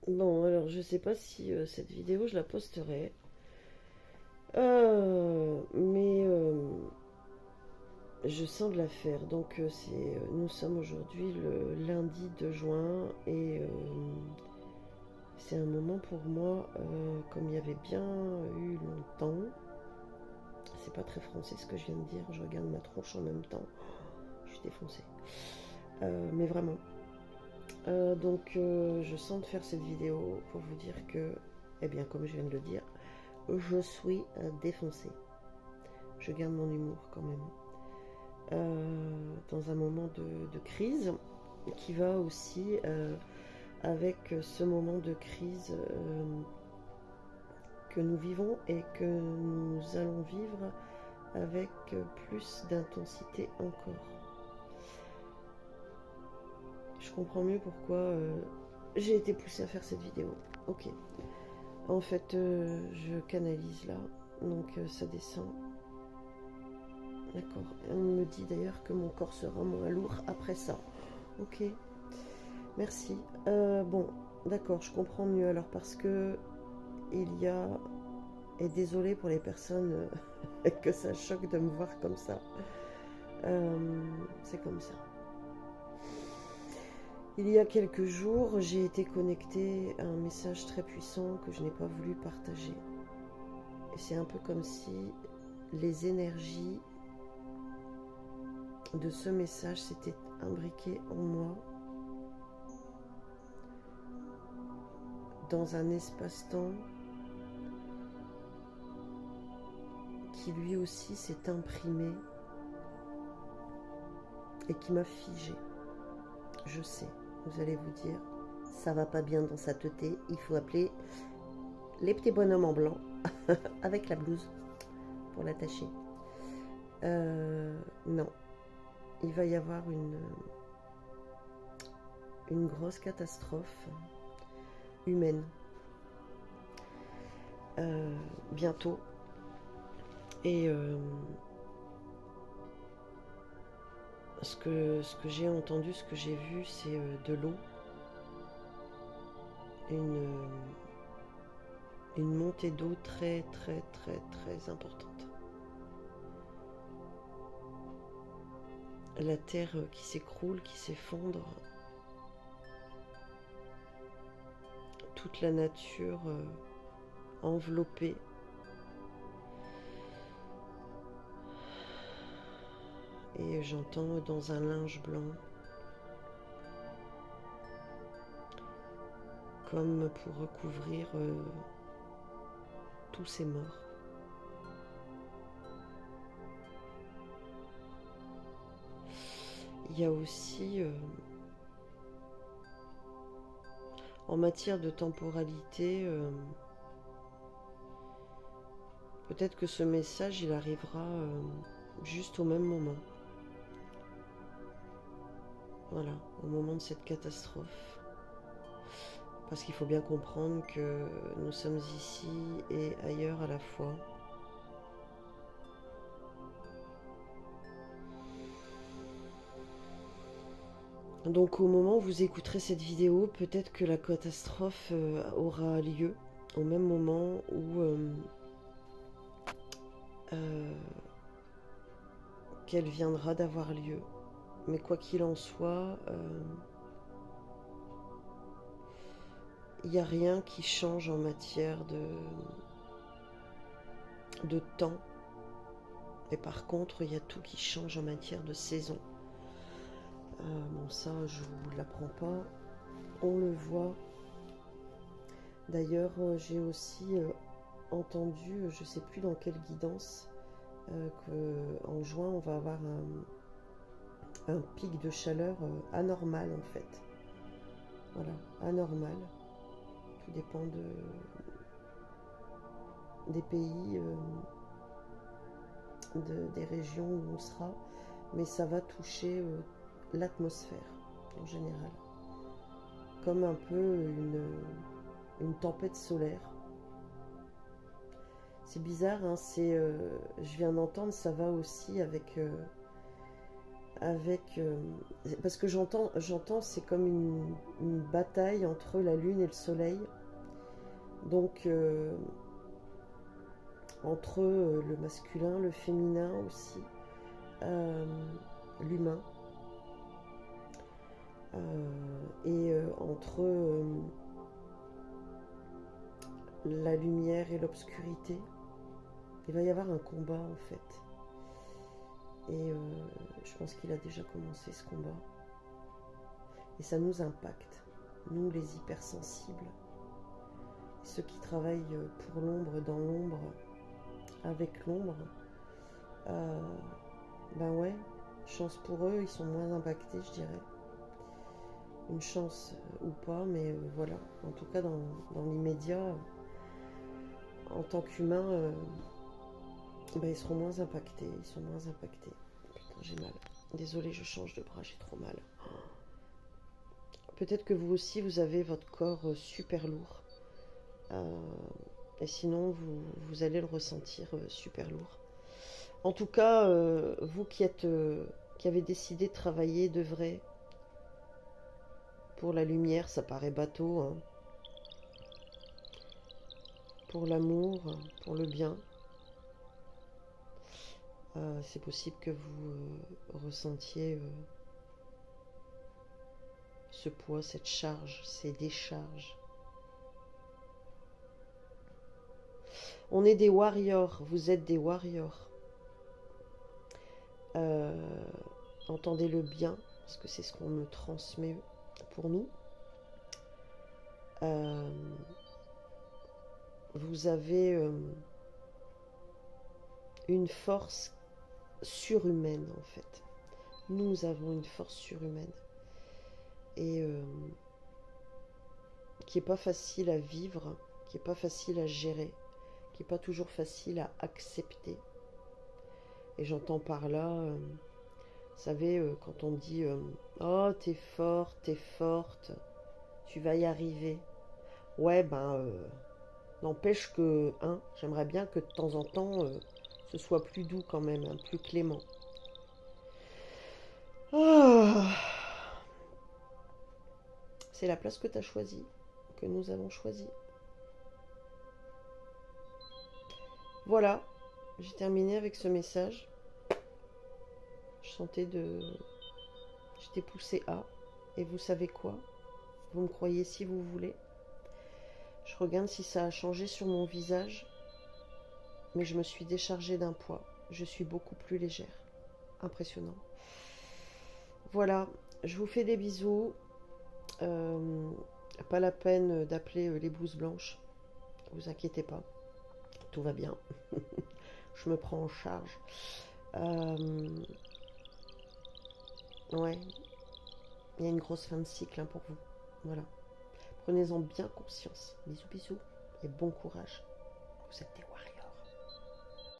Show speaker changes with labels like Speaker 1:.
Speaker 1: Bon, alors je sais pas si cette vidéo je la posterai. Mais je sens de la faire. Donc nous sommes aujourd'hui le lundi de juin et c'est un moment pour moi, comme il y avait bien eu longtemps. C'est pas très français ce que je viens de dire. Je regarde ma tronche en même temps. Je suis défoncée. Mais vraiment. Donc je sens de faire cette vidéo pour vous dire que, eh bien comme je viens de le dire, je suis défoncée. Je garde mon humour quand même. Dans un moment de crise qui va aussi avec ce moment de crise que nous vivons et que nous allons vivre avec plus d'intensité encore. Je comprends mieux pourquoi j'ai été poussée à faire cette vidéo. Ok. En fait, je canalise là, donc ça descend. D'accord. On me dit d'ailleurs que mon corps sera moins lourd après ça. Ok. Merci. Bon, d'accord, je comprends mieux alors parce que il y a... Et désolée pour les personnes que ça choque de me voir comme ça. C'est comme ça. Il y a quelques jours, j'ai été connectée à un message très puissant que je n'ai pas voulu partager. Et c'est un peu comme si les énergies de ce message s'étaient imbriquées en moi dans un espace-temps qui lui aussi s'est imprimé et qui m'a figé. Je sais, vous allez vous dire, ça va pas bien dans sa teuté, il faut appeler les petits bonhommes en blanc avec la blouse pour l'attacher. Non, il va y avoir une grosse catastrophe humaine bientôt. Et ce que j'ai entendu, ce que j'ai vu, c'est de l'eau, une montée d'eau très très très très importante. La terre qui s'écroule, qui s'effondre, toute la nature enveloppée. Et j'entends dans un linge blanc, comme pour recouvrir tous ces morts. Il y a aussi, en matière de temporalité, peut-être que ce message, il arrivera juste au même moment. Voilà, au moment de cette catastrophe. Parce qu'il faut bien comprendre que nous sommes ici et ailleurs à la fois. Donc au moment où vous écouterez cette vidéo, peut-être que la catastrophe aura lieu au même moment où qu'elle viendra d'avoir lieu. Mais quoi qu'il en soit, il n'y a rien qui change en matière de temps. Et par contre, il y a tout qui change en matière de saison. Bon, ça, je vous l'apprends pas. On le voit. D'ailleurs, j'ai aussi entendu, je ne sais plus dans quelle guidance, qu'en juin, on va avoir un pic de chaleur anormal en fait. Voilà, anormal. Tout dépend des pays, des régions où on sera, mais ça va toucher l'atmosphère en général. Comme un peu une tempête solaire. C'est bizarre, hein, je viens d'entendre, ça va aussi avec avec... parce que j'entends c'est comme une bataille entre la lune et le soleil. Donc, entre le masculin, le féminin aussi, l'humain. Et entre la lumière et l'obscurité. Il va y avoir un combat en fait. Et je pense qu'il a déjà commencé ce combat. Et ça nous impacte, nous les hypersensibles. Ceux qui travaillent pour l'ombre, dans l'ombre, avec l'ombre, ben ouais, chance pour eux, ils sont moins impactés, je dirais. Une chance ou pas, mais voilà. En tout cas, dans l'immédiat, en tant qu'humains, ben, ils seront moins impactés. Ils sont moins impactés. Putain, j'ai mal. Désolée, je change de bras, j'ai trop mal. Peut-être que vous aussi, vous avez votre corps super lourd. Et sinon, vous allez le ressentir super lourd. En tout cas, vous qui avez décidé de travailler de vrai pour la lumière, ça paraît bateau, hein. Pour l'amour, pour le bien, c'est possible que vous ressentiez ce poids, cette charge, ces décharges. On est des warriors, vous êtes des warriors. Entendez-le bien, parce que c'est ce qu'on me transmet pour nous. Vous avez une force surhumaine en fait. Nous avons une force surhumaine et qui n'est pas facile à vivre, qui n'est pas facile à gérer, qui n'est pas toujours facile à accepter. Et j'entends par là, vous savez, quand on dit oh, t'es forte, tu vas y arriver. Ouais, ben, n'empêche que, hein, j'aimerais bien que de temps en temps, ce soit plus doux quand même, hein, plus clément. Ah, c'est la place que tu as choisie, que nous avons choisie. Voilà, j'ai terminé avec ce message. Je sentais de... J'étais poussée à. Et vous savez quoi? Vous me croyez si vous voulez. Je regarde si ça a changé sur mon visage. Mais je me suis déchargée d'un poids. Je suis beaucoup plus légère. Impressionnant. Voilà, je vous fais des bisous. Pas la peine d'appeler les blouses blanches. Vous inquiétez pas. Tout va bien. Je me prends en charge. Ouais, il y a une grosse fin de cycle hein, pour vous. Voilà. Prenez-en bien conscience. Bisous, bisous. Et bon courage. Vous êtes des warriors.